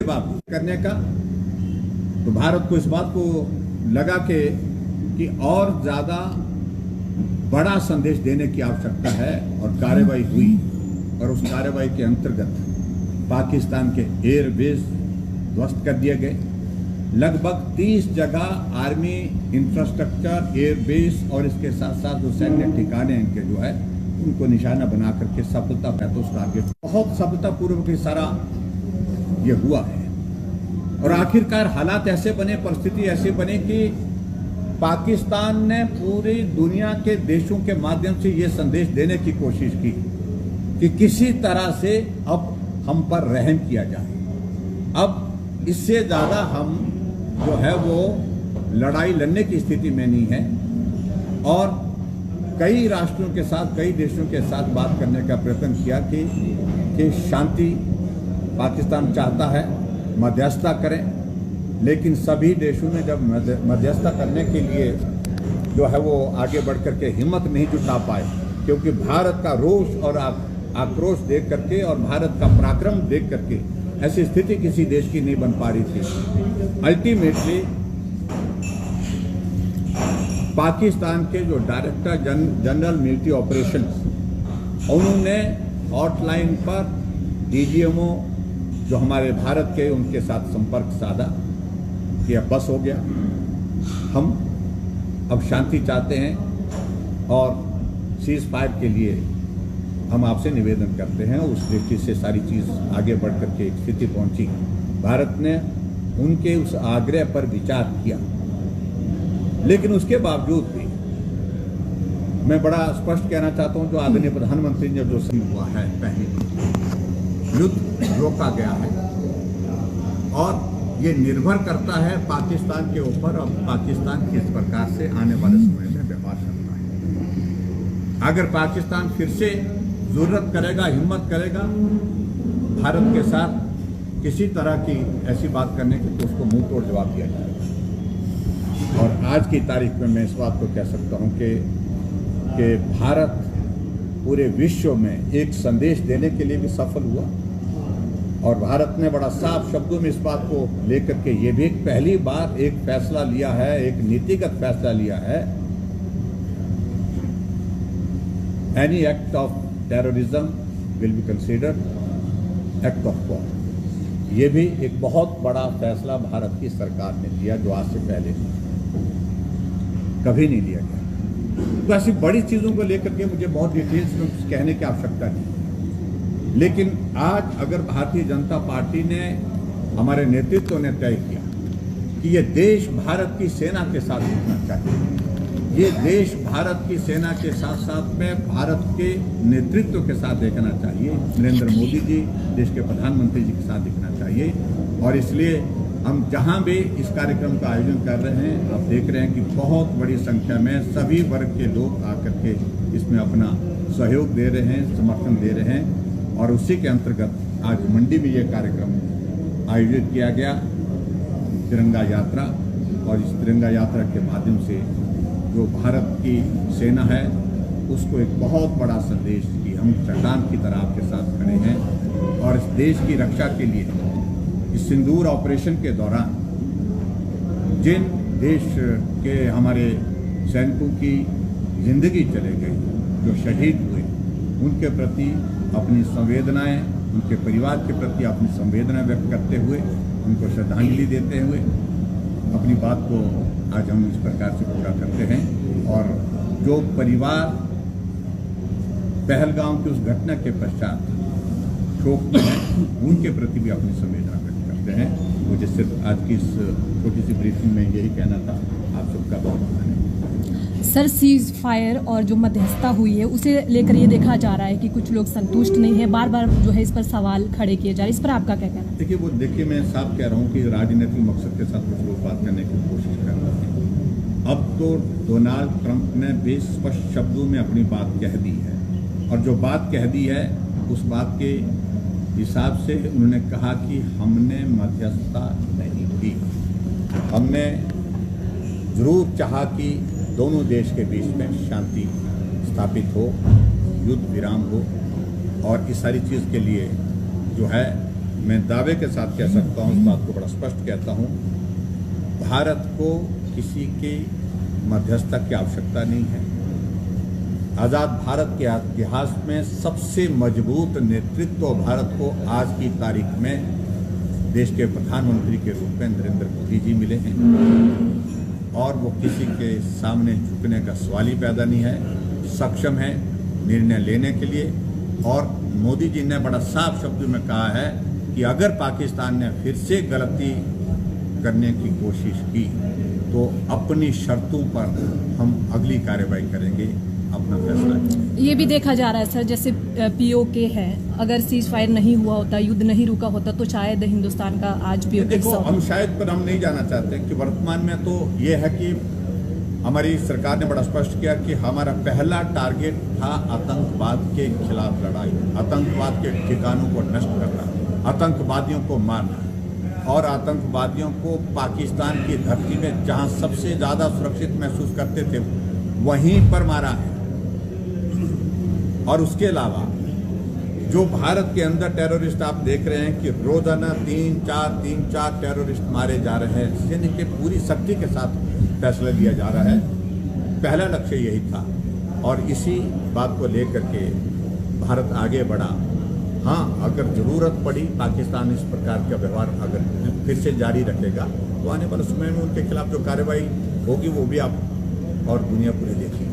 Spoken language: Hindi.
जवाब करने का, तो भारत को इस बात को लगा कि और ज्यादा बड़ा संदेश देने की आवश्यकता है और कार्रवाई हुई। और उस कार्रवाई के अंतर्गत पाकिस्तान के एयरबेस ध्वस्त कर दिए गए। लगभग 30 जगह आर्मी इंफ्रास्ट्रक्चर, एयरबेस और इसके साथ साथ जो सैन्य ठिकाने इनके जो है उनको निशाना बना करके सफलता पैतों टारगेट बहुत सफलतापूर्वक सारा ये हुआ है। और आखिरकार हालात ऐसे बने, परिस्थिति ऐसी बने कि पाकिस्तान ने पूरी दुनिया के देशों के माध्यम से ये संदेश देने की कोशिश की कि किसी तरह से अब हम पर रहम किया जाए। अब इससे ज्यादा हम जो है वो लड़ाई लड़ने की स्थिति में नहीं है। और कई राष्ट्रों के साथ, कई देशों के साथ बात करने का प्रयत्न किया कि शांति पाकिस्तान चाहता है, मध्यस्थता करें। लेकिन सभी देशों में जब मध्यस्थता करने के लिए जो है वो आगे बढ़ करके हिम्मत नहीं जुटा पाए, क्योंकि भारत का रोष और आक्रोश देख करके और भारत का पराक्रम देख करके ऐसी स्थिति किसी देश की नहीं बन पा रही थी। अल्टीमेटली पाकिस्तान के जो डायरेक्टर जनरल मिलिट्री ऑपरेशंस, उन्होंने हॉटलाइन पर डीजीएमओ जो हमारे भारत के, उनके साथ संपर्क साधा कि अब बस हो गया, हम अब शांति चाहते हैं और सीज फायर के लिए हम आपसे निवेदन करते हैं। उस दृष्टि से सारी चीज़ आगे बढ़ करके एक स्थिति पहुंची। भारत ने उनके उस आग्रह पर विचार किया, लेकिन उसके बावजूद भी मैं बड़ा स्पष्ट कहना चाहता हूं, जो आदरणीय प्रधानमंत्री ने जो सही हुआ है, पहले युद्ध रोका गया है और ये निर्भर करता है पाकिस्तान के ऊपर और पाकिस्तान किस प्रकार से आने वाले समय में व्यवहार करता है। अगर पाकिस्तान फिर से जरूरत करेगा, हिम्मत करेगा भारत के साथ किसी तरह की ऐसी बात करने की, तो उसको मुंह तोड़ जवाब दिया जाएगा। और आज की तारीख में मैं इस बात को कह सकता हूं कि भारत पूरे विश्व में एक संदेश देने के लिए भी सफल हुआ। और भारत ने बड़ा साफ शब्दों में इस बात को लेकर के ये भी पहली बार एक फैसला लिया है, एक नीतिगत फैसला लिया है, any act of terrorism will be considered act of war. ये भी एक बहुत बड़ा फैसला भारत की सरकार ने लिया, जो आज से पहले कभी नहीं लिया गया। तो ऐसी बड़ी चीज़ों को लेकर के मुझे बहुत डिटेल्स में कहने की आवश्यकता नहीं, लेकिन आज अगर भारतीय जनता पार्टी ने, हमारे नेतृत्व ने तय किया कि ये देश भारत की सेना के साथ दिखना चाहिए, ये देश भारत की सेना के साथ साथ में भारत के नेतृत्व के साथ देखना चाहिए, नरेंद्र मोदी जी देश के प्रधानमंत्री जी के साथ दिखना चाहिए। और इसलिए हम जहां भी इस कार्यक्रम का आयोजन कर रहे हैं, आप देख रहे हैं कि बहुत बड़ी संख्या में सभी वर्ग के लोग आकर के इसमें अपना सहयोग दे रहे हैं, समर्थन दे रहे हैं। और उसी के अंतर्गत आज मंडी में ये कार्यक्रम आयोजित किया गया, तिरंगा यात्रा। और इस तिरंगा यात्रा के माध्यम से जो भारत की सेना है उसको एक बहुत बड़ा संदेश कि हम चट्टान की तरह आपके साथ खड़े हैं। और इस देश की रक्षा के लिए इस सिंदूर ऑपरेशन के दौरान जिन देश के हमारे सैनिकों की जिंदगी चले गई, जो शहीद हुए, उनके प्रति अपनी संवेदनाएं, उनके परिवार के प्रति अपनी संवेदना व्यक्त करते हुए, उनको श्रद्धांजलि देते हुए अपनी बात को आज हम इस प्रकार से पूरा करते हैं। और जो परिवार पहलगाम की उस घटना के पश्चात शोक में हैं, उनके प्रति भी अपनी संवेदना व्यक्त करते हैं। मुझे सिर्फ आज की इस छोटी सी ब्रीफिंग में यही कहना था। आप सबका बहुत धन्यवाद। सर, सीज फायर और जो मध्यस्थता हुई है उसे लेकर ये देखा जा रहा है कि कुछ लोग संतुष्ट नहीं है, बार बार जो है इस पर सवाल खड़े किए जा रहे हैं, इस पर आपका क्या कहना है? देखिए मैं साफ कह रहा हूँ कि राजनीतिक मकसद के साथ कुछ लोग बात करने की कोशिश कर रहे हैं। अब तो डोनाल्ड ट्रंप ने भी स्पष्ट शब्दों में अपनी बात कह दी है, और जो बात कह दी है उस बात के हिसाब से उन्होंने कहा कि हमने मध्यस्थता नहीं की। हमने जरूर चाहा कि दोनों देश के बीच में शांति स्थापित हो, युद्ध विराम हो, और इस सारी चीज़ के लिए जो है मैं दावे के साथ कह सकता हूँ, इस बात को बड़ा स्पष्ट कहता हूँ, भारत को किसी के मध्यस्थता की आवश्यकता नहीं है। आज़ाद भारत के इतिहास में सबसे मजबूत नेतृत्व भारत को आज की तारीख में देश के प्रधानमंत्री के रूप में नरेंद्र मोदी जी मिले हैं, और वो किसी के सामने झुकने का सवाल ही पैदा नहीं है। सक्षम है निर्णय लेने के लिए, और मोदी जी ने बड़ा साफ शब्दों में कहा है कि अगर पाकिस्तान ने फिर से गलती करने की कोशिश की तो अपनी शर्तों पर हम अगली कार्रवाई करेंगे, अपना फैसला है। ये भी देखा जा रहा है सर, जैसे POK है, अगर सीज फायर नहीं हुआ होता, युद्ध नहीं रुका होता, तो शायद हिंदुस्तान का आज भी देखो, हम शायद पर हम नहीं जाना चाहते कि वर्तमान में तो ये है कि हमारी सरकार ने बड़ा स्पष्ट किया कि हमारा पहला टारगेट था आतंकवाद के खिलाफ लड़ाई, आतंकवाद के ठिकानों को नष्ट करना, आतंकवादियों को मारना, और आतंकवादियों को पाकिस्तान की धरती में जहां सबसे ज़्यादा सुरक्षित महसूस करते थे वहीं पर मारा है। और उसके अलावा जो भारत के अंदर टेररिस्ट आप देख रहे हैं कि रोजाना 3-4 टेररिस्ट मारे जा रहे हैं, जिनके पूरी सख्ती के साथ फैसला लिया जा रहा है। पहला लक्ष्य यही था, और इसी बात को लेकर के भारत आगे बढ़ा। हाँ, अगर ज़रूरत पड़ी, पाकिस्तान इस प्रकार का व्यवहार अगर फिर से जारी रखेगा तो आने वाले समय में उनके खिलाफ जो कार्रवाई होगी वो भी आप और दुनिया पूरी देखेगी।